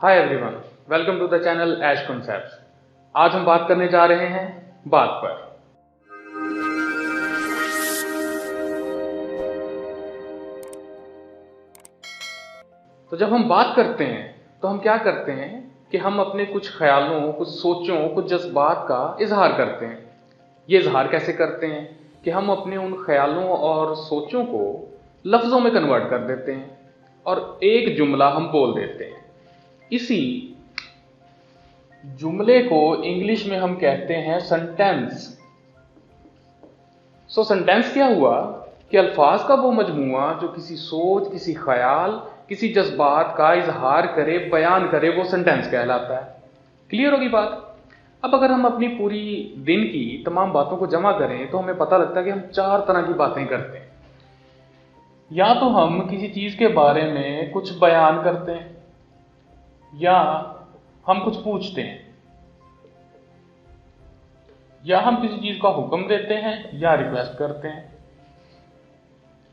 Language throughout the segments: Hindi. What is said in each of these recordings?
Hi everyone, welcome to the channel Ash concepts. आज हम बात करने जा रहे हैं बात पर। तो जब हम बात करते हैं तो हम क्या करते हैं कि हम अपने कुछ ख्यालों, कुछ सोचों, कुछ जज्बात का इजहार करते हैं। ये इजहार कैसे करते हैं कि हम अपने उन ख्यालों और सोचों को लफ्ज़ों में कन्वर्ट कर देते हैं और एक जुमला हम बोल देते हैं। इसी जुमले को इंग्लिश में हम कहते हैं सेंटेंस। सेंटेंस क्या हुआ कि अल्फाज का वो मजमूआ जो किसी सोच, किसी ख्याल, किसी जज्बात का इजहार करे, बयान करे, वो सेंटेंस कहलाता है। क्लियर होगी बात। अब अगर हम अपनी पूरी दिन की तमाम बातों को जमा करें तो हमें पता लगता है कि हम 4 तरह की बातें करते हैं। या तो हम किसी चीज के बारे में कुछ बयान करते हैं, या हम कुछ पूछते हैं, या हम किसी चीज का हुक्म देते हैं, या रिक्वेस्ट करते हैं,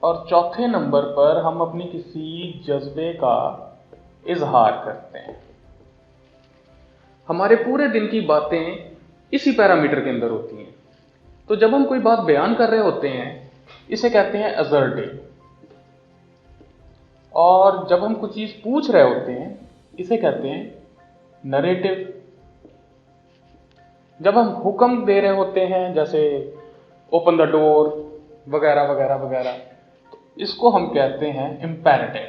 और चौथे नंबर पर हम अपनी किसी जज्बे का इजहार करते हैं। हमारे पूरे दिन की बातें इसी पैरामीटर के अंदर होती हैं। तो जब हम कोई बात बयान कर रहे होते हैं, इसे कहते हैं असर्टिव, और जब हम कुछ चीज पूछ रहे होते हैं, इसे कहते हैं नरेटिव। जब हम हुक्म दे रहे होते हैं, जैसे ओपन द डोर वगैरह वगैरह वगैरह, तो इसको हम कहते हैं इंपेरेटिव।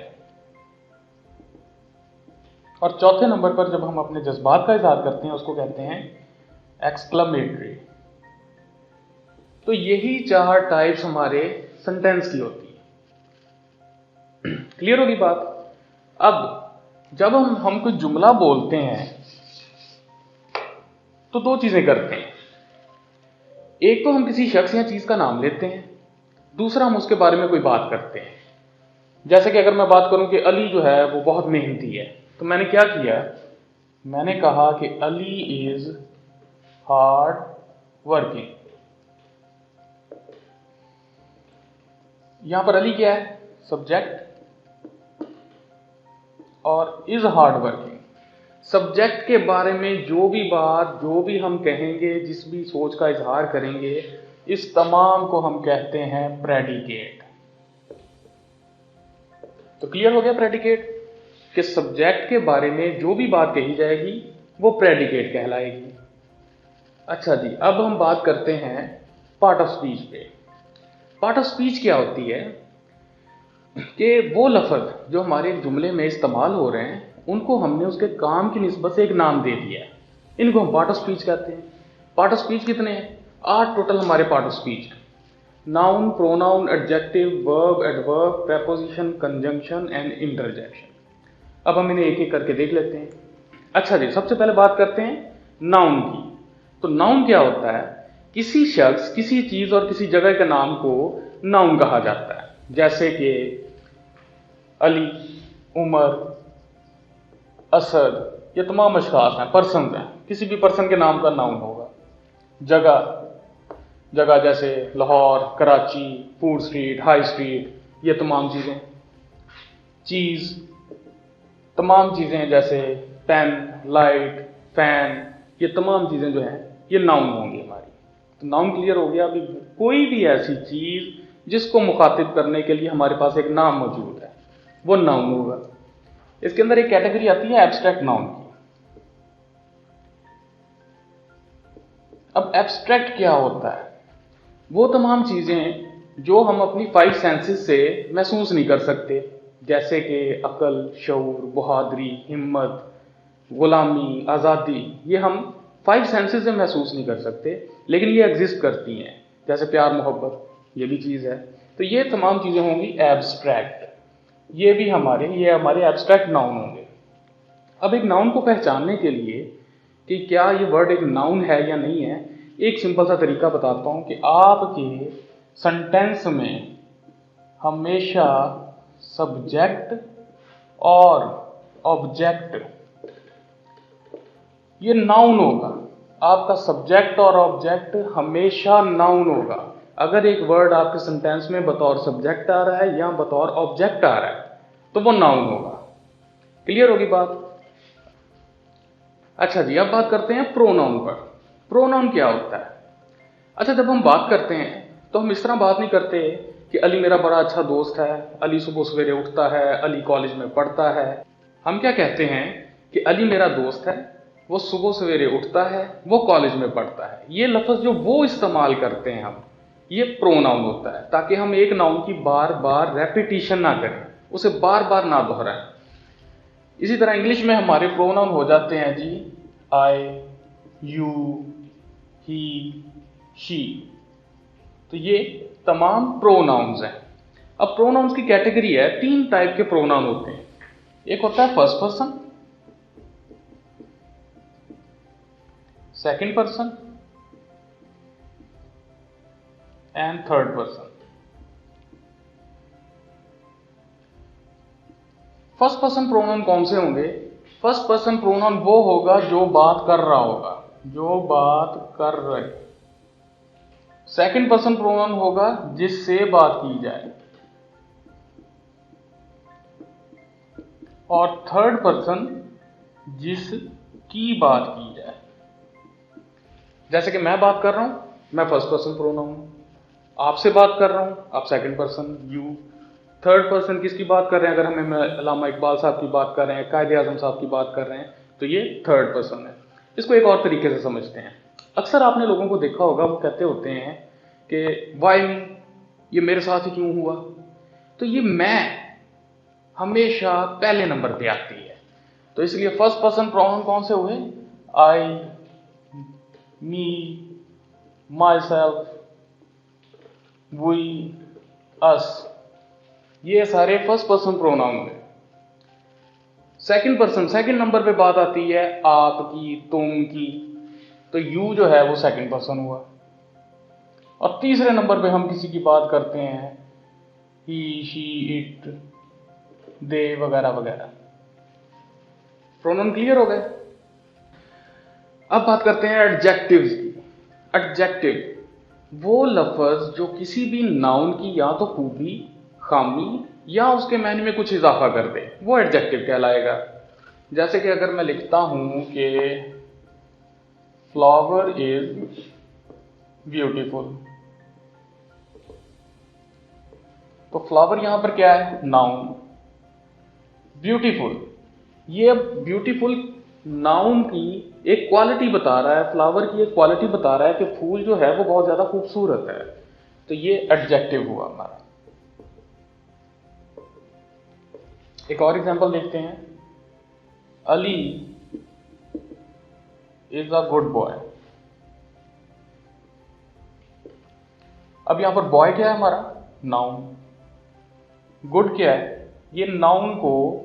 और चौथे नंबर पर जब हम अपने जज्बात का इजहार करते हैं, उसको कहते हैं एक्सक्लेमेटरी। तो यही 4 टाइप्स हमारे सेंटेंस की होती है। क्लियर होगी बात। अब जब हम कोई जुमला बोलते हैं तो 2 चीजें करते हैं। एक तो हम किसी शख्स या चीज का नाम लेते हैं, दूसरा हम उसके बारे में कोई बात करते हैं। जैसे कि अगर मैं बात करूं कि अली जो है वो बहुत मेहनती है, तो मैंने क्या किया, मैंने कहा कि अली इज हार्ड वर्किंग। यहां पर अली क्या है, सब्जेक्ट, और इज हार्ड वर्किंग। सब्जेक्ट के बारे में जो भी बात, जो भी हम कहेंगे, जिस भी सोच का इजहार करेंगे, इस तमाम को हम कहते हैं प्रेडिकेट। तो क्लियर हो गया प्रेडिकेट, कि सब्जेक्ट के बारे में जो भी बात कही जाएगी वो प्रेडिकेट कहलाएगी। अच्छा जी, अब हम बात करते हैं पार्ट ऑफ स्पीच पे। पार्ट ऑफ स्पीच क्या होती है कि वो लफ्ज जो हमारे जुमले में इस्तेमाल हो रहे हैं, उनको हमने उसके काम की निस्बत से एक नाम दे दिया है। इनको हम पार्ट ऑफ स्पीच कहते हैं। पार्ट ऑफ स्पीच कितने हैं? 8 टोटल हमारे पार्ट ऑफ स्पीच हैं। Noun, pronoun, adjective, verb, adverb, preposition, conjunction and interjection. अब हम इन्हें एक एक करके देख लेते हैं। अच्छा जी, सबसे पहले बात करते हैं नाउन की। तो नाउन क्या होता है? किसी शख्स, किसी चीज और किसी जगह के नाम को नाउन कहा जाता है। जैसे कि अली, उमर, असद, ये तमाम अशखास हैं, पर्सन हैं। किसी भी पर्सन के नाम का नाउन होगा। जगह, जगह जैसे Lahore, Karachi, food street, high street, ये तमाम चीजें। चीज, तमाम चीजें जैसे पेन, लाइट, फैन, ये तमाम चीजें जो हैं ये नाउन होंगी हमारी। तो नाउन क्लियर हो गया। अभी कोई भी ऐसी चीज जिसको मुखातिब करने के लिए हमारे पास एक नाम मौजूद है, वो नाउन होगा। इसके अंदर एक कैटेगरी आती है एब्स्ट्रैक्ट नाउन की। अब एब्स्ट्रैक्ट क्या होता है? वो तमाम चीजें जो हम अपनी 5 सेंसेस से महसूस नहीं कर सकते, जैसे कि अकल, शऊर, बहादुरी, हिम्मत, गुलामी, आज़ादी, ये हम 5 सेंसेस से महसूस नहीं कर सकते, लेकिन ये एग्जिस्ट करती हैं। जैसे प्यार, मोहब्बत, ये भी चीज़ है। तो ये तमाम चीज़ें होंगी एब्स्ट्रैक्ट। ये हमारे एब्स्ट्रैक्ट नाउन होंगे। अब एक नाउन को पहचानने के लिए कि क्या ये वर्ड एक नाउन है या नहीं है, एक सिंपल सा तरीका बताता हूं कि आपके सेंटेंस में हमेशा सब्जेक्ट और ऑब्जेक्ट ये नाउन होगा। आपका सब्जेक्ट और ऑब्जेक्ट हमेशा नाउन होगा। अगर एक वर्ड आपके सेंटेंस में बतौर सब्जेक्ट आ रहा है या बतौर ऑब्जेक्ट आ रहा है, तो वो नाउन होगा। क्लियर होगी बात। अच्छा जी, अब बात करते हैं प्रोनाउन पर। प्रोनाउन क्या होता है? अच्छा, जब हम बात करते हैं तो हम इस तरह बात नहीं करते कि अली मेरा बड़ा अच्छा दोस्त है, अली सुबह सवेरे उठता है, अली कॉलेज में पढ़ता है। हम क्या कहते हैं कि अली मेरा दोस्त है, वो सुबह सवेरे उठता है, वो कॉलेज में पढ़ता है। ये लफ्ज़ जो वो इस्तेमाल करते हैं हम, ये प्रोनाउन होता है, ताकि हम एक नाउन की बार बार रेपिटिशन ना करें, उसे बार बार ना दोहराएं। इसी तरह इंग्लिश में हमारे प्रोनाउन हो जाते हैं जी आई, यू, ही, शी। तो ये तमाम प्रोनाउंस हैं। अब प्रोनाउंस की कैटेगरी है, 3 टाइप के प्रोनाउन होते हैं। एक होता है first person, second person and third person. First person pronoun कौन से होंगे? फर्स्ट पर्सन प्रोनाउन वो होगा जो बात कर रहा होगा, जो बात कर रहे। सेकंड पर्सन प्रोनाउन होगा जिससे बात की जाए, और थर्ड पर्सन जिसकी बात की जाए। जैसे कि मैं बात कर रहा हूं, मैं फर्स्ट पर्सन प्रोनाउन हूं। आपसे बात कर रहा हूं, आप second person you. Third person किसकी बात कर रहे हैं? अगर हमें अल्लामा इकबाल साहब की बात कर रहे हैं, कायदे आजम साहब की बात कर रहे हैं, तो ये थर्ड पर्सन है। इसको एक और तरीके से समझते हैं। अक्सर आपने लोगों को देखा होगा, वो कहते होते हैं कि वाई मी, ये मेरे साथ ही क्यों हुआ। तो ये मैं हमेशा पहले नंबर पे आती है। तो इसलिए फर्स्ट पर्सन प्रोनाउन कौन से हुए? आई, मी, माई सेल्फ, वी, अस। ये सारे फर्स्ट पर्सन प्रोनाउन हुए। सेकंड पर्सन, सेकंड नंबर पे बात आती है आपकी, तुम की। तो यू जो है वो सेकंड पर्सन हुआ। और तीसरे नंबर पे हम किसी की बात करते हैं, ही, शी, इट, दे वगैरह वगैरह। प्रोनाउन क्लियर हो गए? अब बात करते हैं एडजेक्टिव्स की। एडजेक्टिव वो लफ्ज जो किसी भी नाउन की या तो खूबी, खामी या उसके मायने में कुछ इजाफा कर दे, वो एडजेक्टिव कहलाएगा। जैसे कि अगर मैं लिखता हूं कि फ्लावर इज ब्यूटीफुल, तो फ्लावर यहां पर क्या है? नाउन। ब्यूटीफुल, ये ब्यूटीफुल नाउन की एक क्वालिटी बता रहा है, फ्लावर की एक क्वालिटी बता रहा है कि फूल जो है वो बहुत ज्यादा खूबसूरत है। तो ये एडजेक्टिव हुआ हमारा। एक और एग्जांपल देखते हैं, Ali is a good boy. अब यहां पर बॉय क्या है हमारा? नाउन। गुड क्या है? ये नाउन को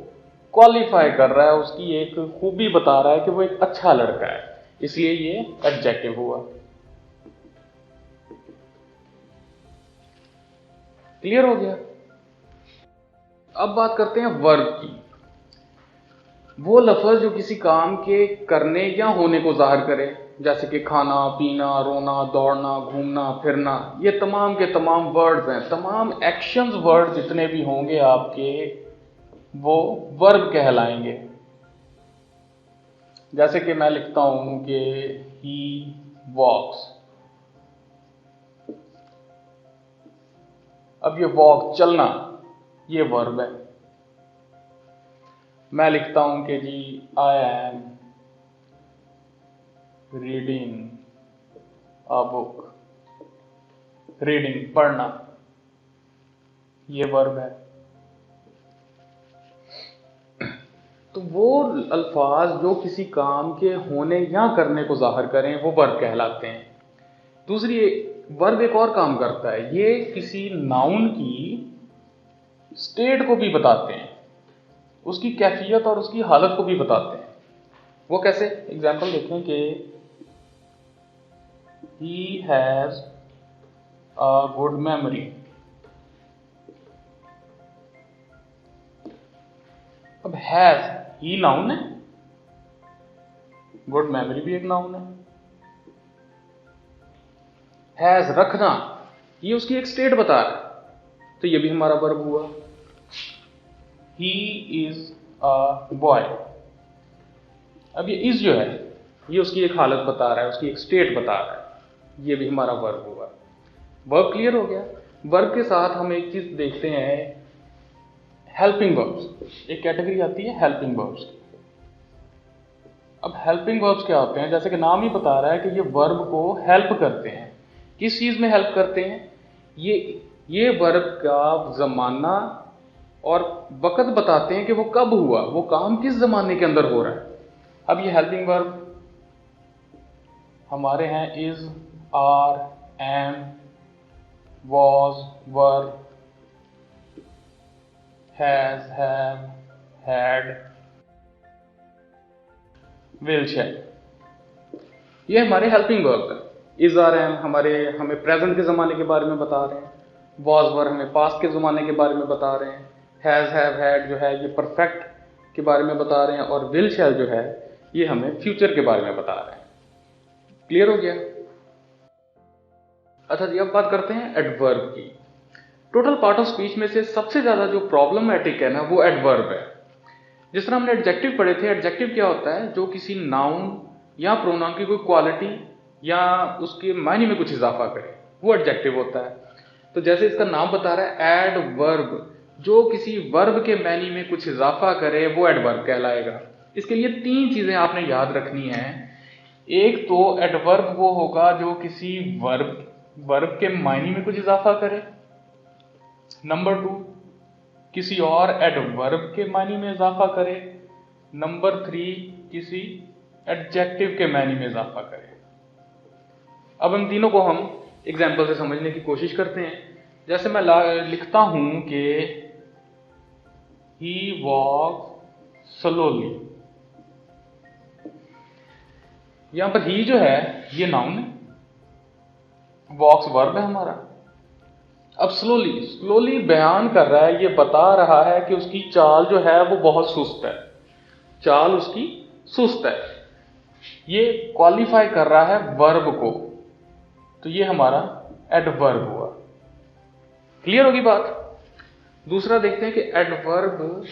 क्वालिफाई कर रहा है, उसकी एक खूबी बता रहा है कि वो एक अच्छा लड़का है, इसलिए ये एडजेक्टिव हुआ। क्लियर हो गया? अब बात करते हैं वर्ब की। वो लफ्ज जो किसी काम के करने या होने को जाहिर करे, जैसे कि खाना, पीना, रोना, दौड़ना, घूमना, फिरना। ये तमाम के तमाम वर्ड्स हैं, तमाम एक्शंस वर्ड जितने भी होंगे आपके, वो वर्ब कहलाएंगे। जैसे कि मैं लिखता हूं कि ही वॉक्स। अब ये वॉक, चलना, ये वर्ब है। मैं लिखता हूं कि जी I am reading a book. Reading, पढ़ना, ये वर्ब है। तो वो अल्फाज जो किसी काम के होने या करने को जाहिर करें, वो वर्ब कहलाते हैं। दूसरी, वर्ब एक और काम करता है, ये किसी नाउन की स्टेट को भी बताते हैं, उसकी कैफियत और उसकी हालत को भी बताते हैं। वो कैसे? एग्जाम्पल देखें कि he has a good memory. अब हैज, ही नाउन है, गुड मेमोरी भी एक नाउन है। हैज, रखना, ये उसकी एक स्टेट बता रहा है, तो ये भी हमारा वर्ब हुआ। He is a boy. अब ये इज जो है ये उसकी एक हालत बता रहा है, उसकी एक स्टेट बता रहा है, ये भी हमारा वर्ब हुआ। वर्ब क्लियर हो गया। वर्ब के साथ हम एक चीज देखते हैं, हेल्पिंग वर्ब्स। एक कैटेगरी आती है हेल्पिंग वर्ब्स की। अब हेल्पिंग वर्ब्स क्या होते हैं, जैसे कि नाम ही बता रहा है कि ये वर्ब को हेल्प करते हैं। किस चीज में हेल्प करते हैं, ये वर्ब का जमाना और वक्त बताते हैं कि वो कब हुआ, वो काम किस जमाने के अंदर हो रहा है। अब ये हेल्पिंग वर्ब हमारे हैं is, are, am, was, were, has, have, had, will, shall. ये हमारे हेल्पिंग वर्ब है। इज, आर, एम हमें प्रेजेंट के ज़माने के बारे में बता रहे हैं। वॉज, वर हमें पास्ट के ज़माने के बारे में बता रहे हैं। हैज़, हैव, हैड जो है ये परफेक्ट के बारे में बता रहे हैं। और विल, शैल जो है ये हमें फ्यूचर के बारे में बता रहे हैं। क्लियर हो गया। अच्छा जी, अब बात करते हैं एडवर्ब की। टोटल पार्ट ऑफ स्पीच में से सबसे ज़्यादा जो प्रॉब्लमैटिक है ना, वो एडवर्ब है। जिस तरह हमने एडजेक्टिव पढ़े थे, एडजेक्टिव क्या होता है, जो किसी नाउन या प्रोनाउन की कोई क्वालिटी या उसके मायने में कुछ इजाफा करे, वो एडजेक्टिव होता है। तो जैसे इसका नाम बता रहा है एडवर्ब, जो किसी वर्ब के मायने में कुछ इजाफा करे वो एडवर्ब कहलाएगा। इसके लिए तीन चीजें आपने याद रखनी है। एक तो एडवर्ब वो होगा जो किसी वर्ब के मायने में कुछ इजाफा करे। नंबर 2, किसी और एडवर्ब के मायने में इजाफा करे। नंबर 3, किसी एडजेक्टिव के मायने में इजाफा करे। अब इन तीनों को हम एग्जाम्पल से समझने की कोशिश करते हैं। जैसे मैं लिखता हूं कि ही वॉक स्लोली, यहां पर ही जो है ये नाउन है, वॉक्स वर्ब है हमारा। अब स्लोली बयान कर रहा है, ये बता रहा है कि उसकी चाल जो है वो बहुत सुस्त है, चाल उसकी सुस्त है। ये क्वालिफाई कर रहा है वर्ब को, तो ये हमारा एडवर्ब हुआ। क्लियर होगी बात। दूसरा देखते हैं कि एडवर्ब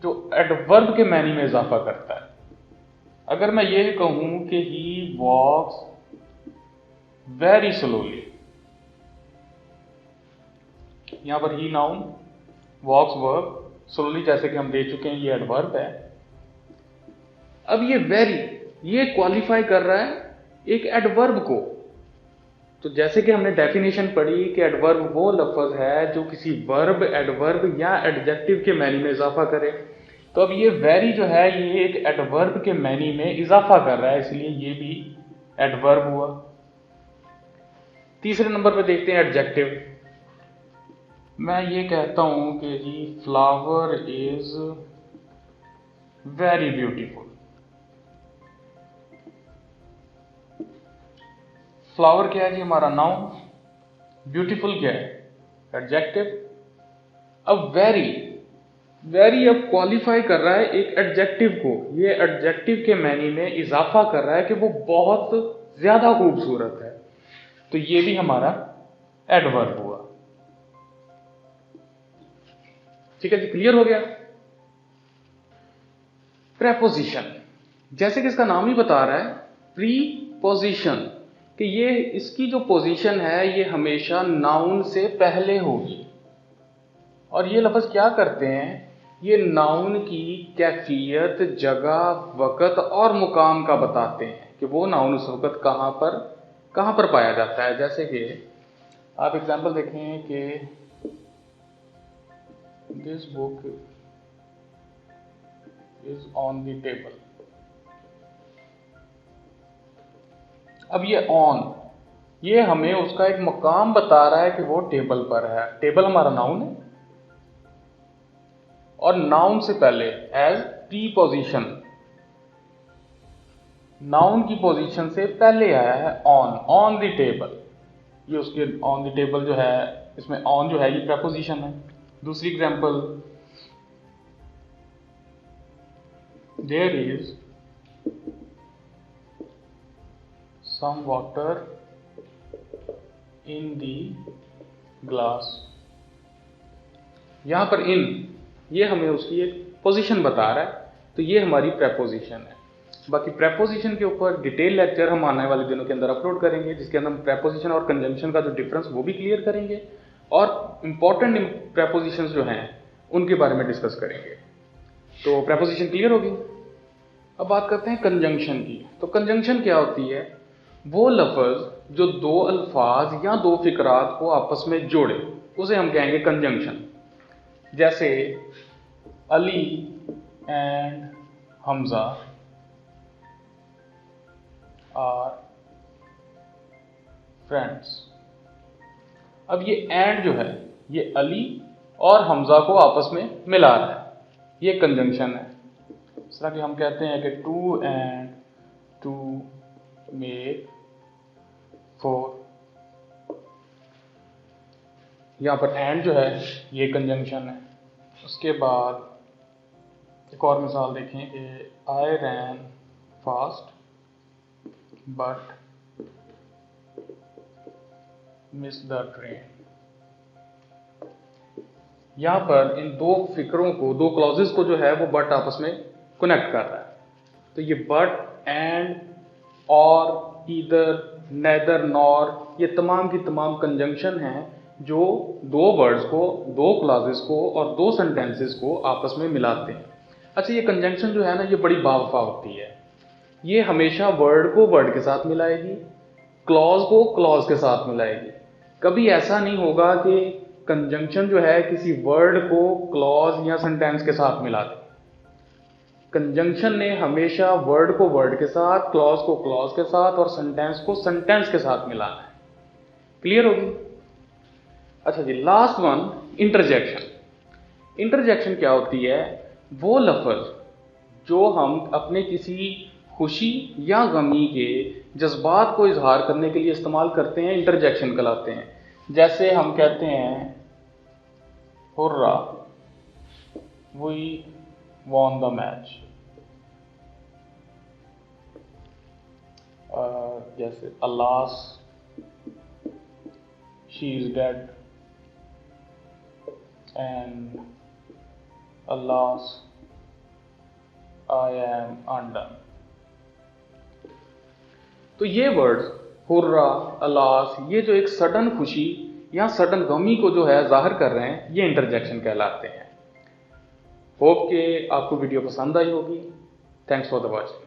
जो एडवर्ब के मायने में इजाफा करता है। अगर मैं ये कहूं कि ही वॉक्स वेरी स्लोली, यहां पर ही नाउन, वॉक्स वर्ब, स्लोली जैसे कि हम दे चुके हैं ये एडवर्ब है। अब ये वेरी, ये क्वालिफाई कर रहा है एक एडवर्ब को। तो जैसे कि हमने डेफिनेशन पढ़ी कि एडवर्ब वो लफ्ज है जो किसी वर्ब, एडवर्ब या एडजेक्टिव के मायने में इजाफा करे। तो अब ये वेरी जो है ये एक एडवर्ब के मायने में इजाफा कर रहा है, इसलिए ये भी एडवर्ब हुआ। तीसरे नंबर पे देखते हैं एडजेक्टिव। मैं ये कहता हूं कि जी flower is very beautiful. Flower क्या है जी, हमारा नाउन। ब्यूटीफुल क्या है, एडजेक्टिव। अब वेरी अब क्वालिफाई कर रहा है एक एडजेक्टिव को। ये एडजेक्टिव के मायने में इजाफा कर रहा है कि वो बहुत ज्यादा खूबसूरत है, तो ये भी हमारा एडवर्ब हुआ। ठीक है जी, क्लियर हो गया। प्रेपोजिशन, जैसे कि इसका नाम ही बता रहा है प्रीपोजिशन, कि ये इसकी जो पोजीशन है ये हमेशा नाउन से पहले होगी। और ये लफ्ज क्या करते हैं, ये नाउन की कैफियत, जगह, वक्त और मुकाम का बताते हैं कि वो नाउन उस वक्त कहां पर पाया जाता है। जैसे कि आप एग्जांपल देखें कि this book is on the table. अब ये ऑन, ये हमें उसका एक मुकाम बता रहा है कि वो टेबल पर है। टेबल हमारा नाउन है और नाउन से पहले एज प्रीपोजिशन, नाउन की पोजीशन से पहले आया है ऑन द टेबल। ये उसके ऑन द टेबल जो है, इसमें ऑन जो है ये प्रेपोजिशन है। दूसरी example, there is some water in the glass. यहां पर इन, ये हमें उसकी एक पोजीशन बता रहा है, तो ये हमारी प्रेपोजिशन है। बाकी प्रेपोजिशन के ऊपर डिटेल लेक्चर हम आने वाले दिनों के अंदर अपलोड करेंगे, जिसके अंदर हम प्रेपोजिशन और कंजंक्शन का जो डिफरेंस वो भी क्लियर करेंगे और इंपॉर्टेंट प्रेपोजिशंस जो हैं उनके बारे में डिस्कस करेंगे। तो प्रेपोजिशन क्लियर होगी। अब बात करते हैं कंजंक्शन की। तो कंजंक्शन क्या होती है? वो लफ्ज़ जो दो अल्फाज या दो फिकरात को आपस में जोड़े, उसे हम कहेंगे कंजंक्शन। जैसे Ali and Hamza are friends. अब ये एंड जो है ये अली और हमजा को आपस में मिला रहा है, ये कंजंक्शन है। इस तरह कि हम कहते हैं कि 2 and 2 make 4। यहाँ पर एंड जो है ये कंजंक्शन है। उसके बाद एक और मिसाल देखें कि I ran fast but miss the train. यहाँ पर इन दो फिक्रों को, दो क्लॉजेस को जो है वो बट आपस में कनेक्ट कर रहा है। तो ये बट, एंड, और, ईदर, नेदर, नॉर, ये तमाम की तमाम कंजंक्शन हैं जो दो वर्ड्स को, दो क्लॉजेस को और दो सेंटेंसेस को आपस में मिलाते हैं। अच्छा, ये कंजंक्शन जो है ना ये बड़ी बावफा होती है। ये हमेशा वर्ड को वर्ड के साथ मिलाएगी, क्लॉज को क्लॉज के साथ मिलाएगी। कभी ऐसा नहीं होगा कि कंजंक्शन जो है किसी वर्ड को क्लॉज या सेंटेंस के साथ मिला दे। कंजंक्शन ने हमेशा वर्ड को वर्ड के साथ, क्लॉज को क्लॉज के साथ और सेंटेंस को सेंटेंस के साथ मिलाना है। क्लियर होगी? अच्छा जी, लास्ट वन, इंटरजेक्शन। इंटरजेक्शन क्या होती है? वो लफ्ज जो हम अपने किसी खुशी या गमी के जज्बात को इजहार करने के लिए इस्तेमाल करते हैं, इंटरजेक्शन कहलाते हैं। जैसे हम कहते हैं hurrah we won the match. जैसे alas she is dead and alas I am undone. तो ये वर्ड्स हुर्रा, अल्लास, ये जो एक सडन खुशी या सडन गमी को जो है जाहिर कर रहे हैं, ये इंटरजेक्शन कहलाते हैं। होप कि आपको वीडियो पसंद आई होगी। Thanks for the watching.